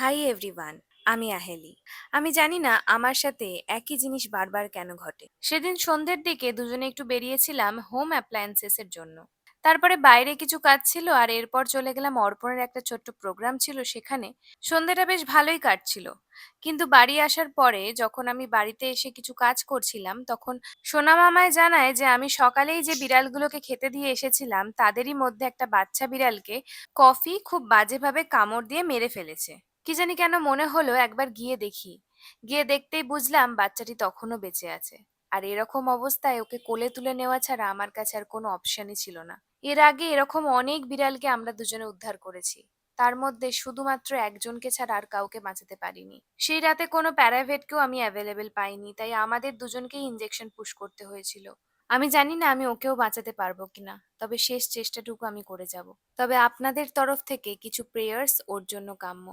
Hi everyone. আমি আহেলি। আমি জানি না আমার সাথে একই জিনিস বারবার কেন ঘটে। সেদিন সন্ধ্যের দিকে দুজনে একটু বেরিয়েছিলাম হোম অ্যাপ্লায়েন্সেস এর জন্য। তারপরে বাইরে কিছু কাজ ছিল আর এরপর চলে গেলাম অর্পণের একটা ছোট্ট প্রোগ্রাম ছিল সেখানে। সন্ধ্যেটা বেশ ভালোই কাটছিল, কিন্তু বাড়ি আসার পরে যখন আমি বাড়িতে এসে কিছু কাজ করছিলাম তখন সোনা মামায় জানায় যে আমি সকালেই যে বিড়ালগুলোকে খেতে দিয়ে এসেছিলাম তাদেরই মধ্যে একটা বাচ্চা বিড়ালকে কফি খুব বাজেভাবে কামড় দিয়ে মেরে ফেলেছে। কি জানি কেন মনে হলো একবার গিয়ে দেখি। গিয়ে দেখতেই বুঝলাম বাচ্চাটি তখনও বেঁচে আছে। আর এরকম অবস্থায় ওকে কোলে তুলে নেওয়া ছাড়া আমার কাছে আর কোনো অপশনই ছিল না। এর আগে এরকম অনেক বিড়ালকে আমরা দুজনে উদ্ধার করেছি। তার মধ্যে শুধুমাত্র একজনকে ছাড়া আর কাউকে বাঁচাতে পারিনি। সেই রাতে কোনো প্যারাভেটকেও আমি অ্যাভেলেবেল পাইনি, তাই আমাদের দুজনকেই ইনজেকশন পুশ করতে হয়েছিল। আমি জানি না আমি ওকেও বাঁচাতে পারবো কিনা, তবে শেষ চেষ্টাটুকু আমি করে যাব। তবে আপনাদের তরফ থেকে কিছু প্রেয়ার্স ওর জন্য কাম্য।